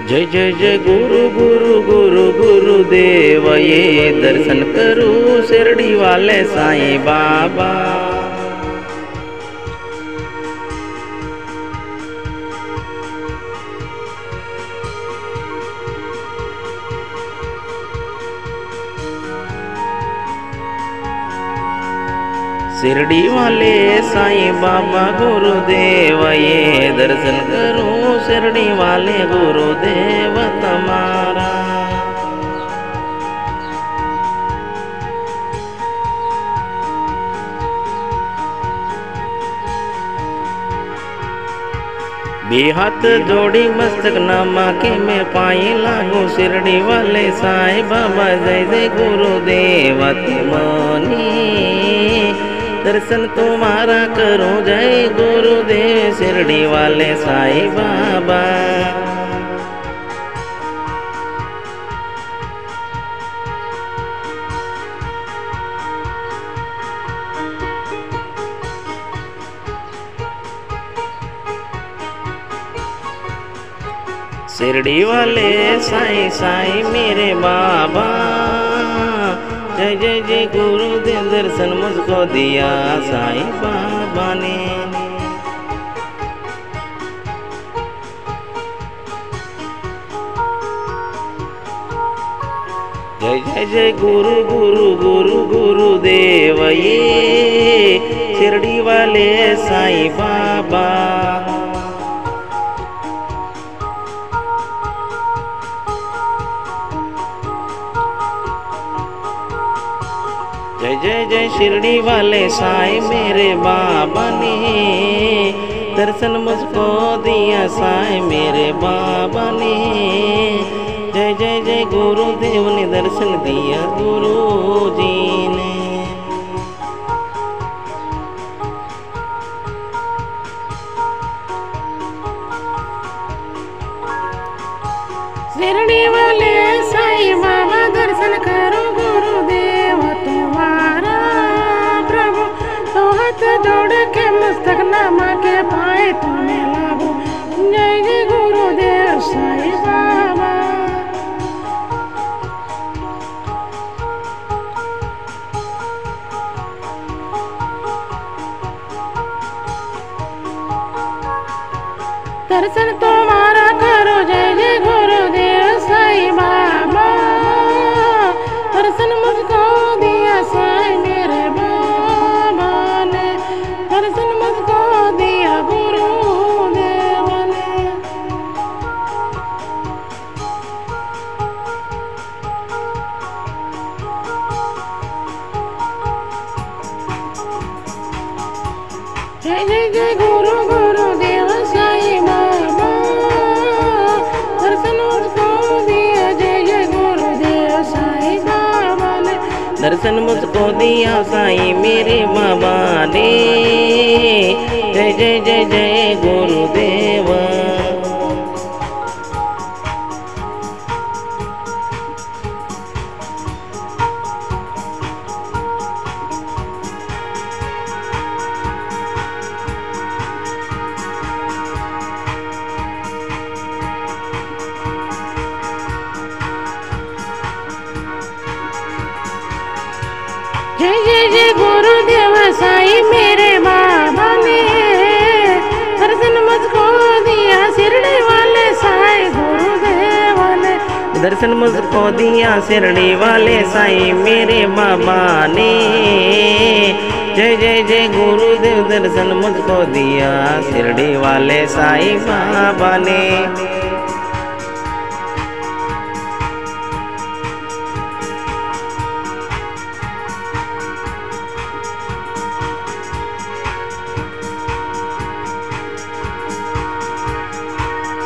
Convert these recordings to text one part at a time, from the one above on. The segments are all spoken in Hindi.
जय जय जय गुरु गुरु गुरु गुरुदेव, ये दर्शन करूं शिरडी वाले साईं बाबा। शिरडी वाले साईं बाबा गुरुदेव, ये दर्शन करूं शिरडी वाले गुरुदेव तुम्हारा। बेहाथ जोड़ी मस्तक नमा के मैं पाई लागू शिरडी वाले साईं बाबा। जय जय गुरुदेव तुमनी दर्शन तुम्हारा करूं, जय गुरुदेव शिरडी वाले साईं बाबा। शिरडी वाले साईं साईं मेरे बाबा। जय जय जय गुरुदेव दर्शन मुझको दिया साईं बाबा ने। जय जय जय गुरु गुरु गुरु गुरुदेव, ये शिरडी वाले साईं बाबा। जय जय जय शिरडी वाले साईं मेरे बाबा ने दर्शन मुझको दिया साईं मेरे बाबा ने। जय जय जय गुरुदेव ने दर्शन दिया गुरु जी ने। शिरडी वाले साईं बाबा दर्शन करो गुरुदेव तुम्हारा। प्रभु तो हाथ जोड़ के मस्तक नमा के पाए तुम्हें लागू। जय जय गुरुदेव साईं बाबा। दर्शन तुम्हारा करो, जय जय गुरुदेव साईं बाबा। दर्शन मुझको दिया साईं मेरे बाबा ने। दर्शन मुझको दिया गुरुदेव ने। जय जय जय गुरु गुरुदेव साईं बाबा। दर्शन मुझको दिया, जय जय गुरुदेव साईं बाबा ने। दर्शन मुझको दिया साईं मेरे बाबा ने। जय जय जय जय गुरुदेव। जय जय जय गुरुदेव साईं मेरे बाबा ने दर्शन मुझको दिया शिरडी वाले साईं गुरुदेव ने। दर्शन मुझको दिया शिरडी वाले साईं मेरे बाबा ने। जय जय जय गुरुदेव दर्शन मुझको दिया शिरडी वाले साईं बाबा ने।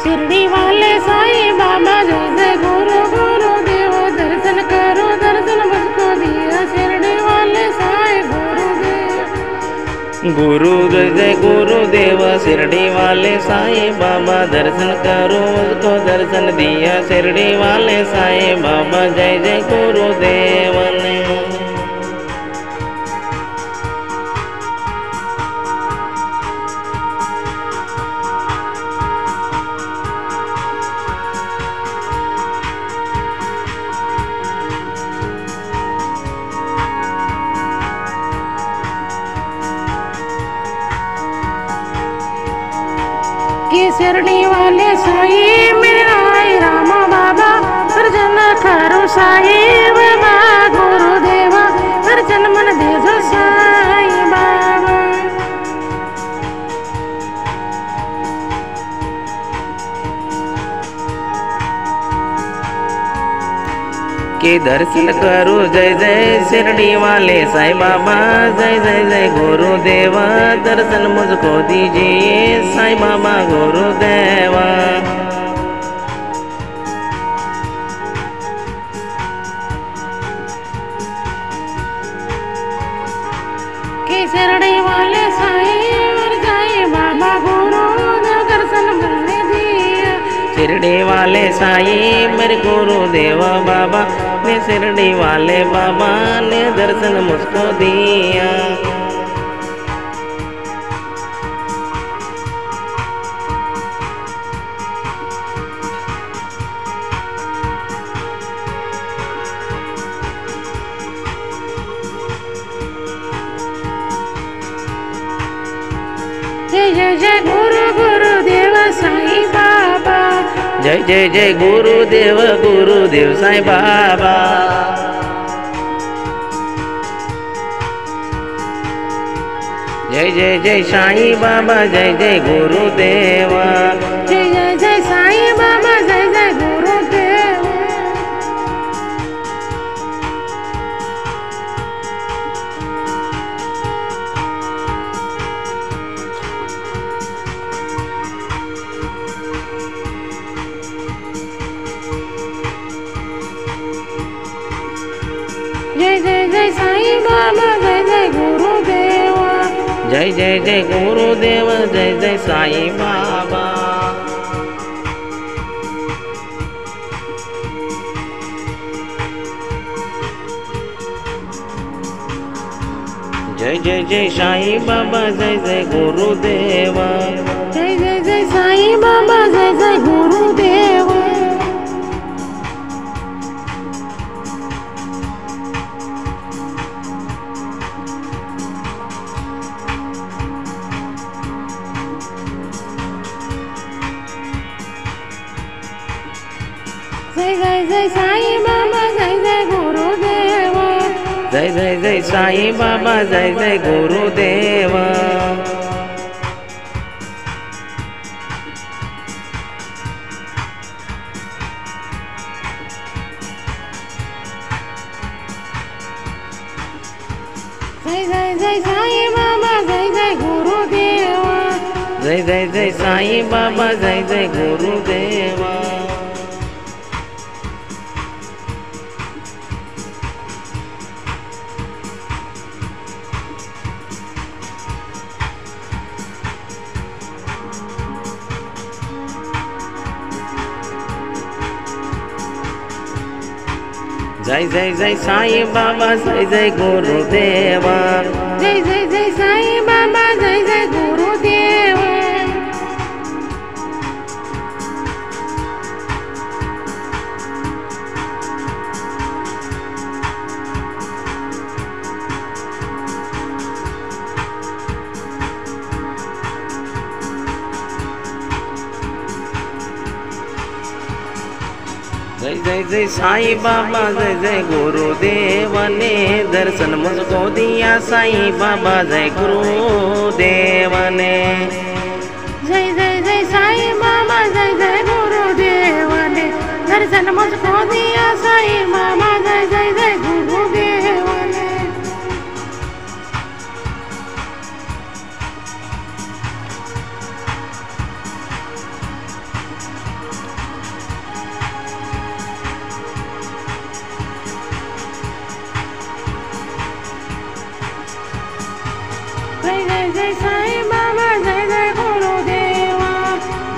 शिरडी वाले साईं बाबा। जय जय गुरु गुरुदेव दर्शन करो, दर्शन मुझको दिया शिरडी वाले साईं गुरुदेव। गुरु जय जय गुरुदेव शिरडी वाले साईं बाबा। दर्शन करो मुझको दर्शन दिया शिरडी वाले साईं बाबा। जय जय गुरुदेव ने। शिरडी वाले साईं मेरे राय राम बाबा दर्शन करो साईं बाबा गुरुदेवा दर्शन मन दे जो साईं बाबा। के दर्शन करो जय जय शिरडी वाले साईं बाबा जय जय जय गुरुदेवा दर्शन मुझको दीजिए साईं बाबा गुरुदेवा। के शिरडी वाले साईं और साईं बाबा गुरुदेव दर्शन करने दिया। शिरडी वाले साईं मेरे गुरुदेव बाबा ने शिरडी वाले बाबा ने दर्शन मुझको दिया। जय जय जय गुरुदेव साईं बाबा जय जय जय गुरुदेव साईं बाबा। जय जय जय साईं बाबा जय जय गुरुदेवा। जय जय जय साईं बाबा जय जय गुरुदेव। जय जय जय साईं बाबा जय जय गुरुदेवा। जय जय जय गुरुदेव जय जय साईं बाबा। जय जय जय साईं बाबा जय जय गुरुदेवा। जय जय जय साईं बाबा जय जय गुरुदेवा। जय जय जय साईं बाबा जय जय गुरुदेवा। जय जय जय साईं बाबा जय जय गुरुदेवा। जय जय जय साईं बाबा जय जय गुरुदेवा। जय जय जय साईं बाबा जय जय गुरुदेवा। जय जय जय साईं बाबा जय जय गुरुदेवा। जय जय जय साईं बाबा जय जय गुरुदेवा। जय जय जय साईं बाबा जय जय गुरुदेव ने दर्शन मुझको दिया साईं बाबा जय गुरुदेव ने। जय जय जय साईं बाबा जय जय गुरुदेव ने दर्शन मुझको दिया साईं बाबा जय जय जय गुरुदेव ने। जय जय जय साईं बाबा जय जय गुरुदेवा।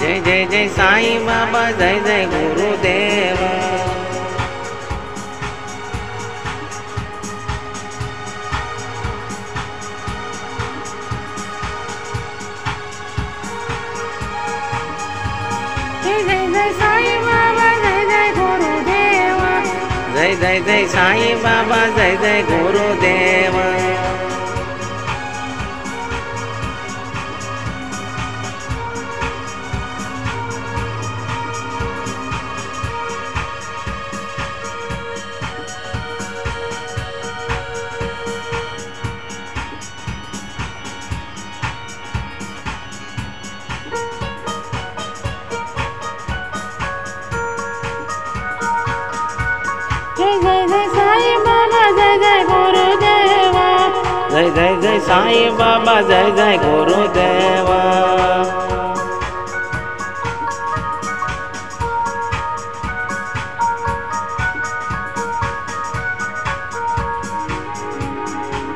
जय जय जय साईं बाबा जय जय गुरुदेवा। जय जय जय साईं बाबा जय जय गुरुदेवा। जय जय जय साईं बाबा जय जय गुरुदेवा। సాయి బాబా జై జై గురుదేవా జై జై జై సాయి బాబా జై జై గురుదేవా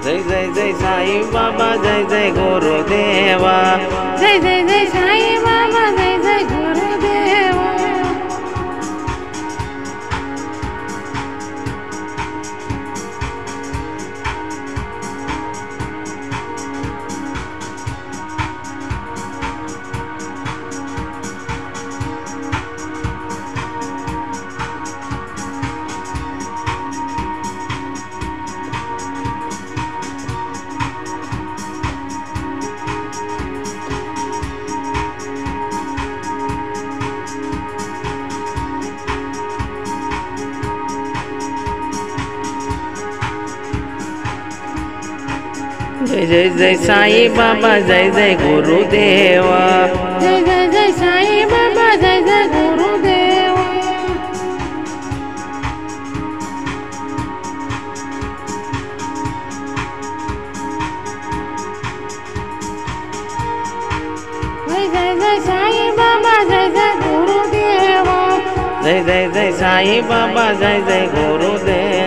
జై జై జై సాయి బాబా జై జై గురుదేవా జై జై జై సాయి బాబా జై జై గురుదేవా జై జై జై సాయి బాబా జై జై గురుదేవా జై జై జై సాయి బాబా జై జై గురుదేవా జై జై జై సాయి బాబా జై జై గురుదేవా జై జై జై సాయి బాబా జై జై గురుదేవా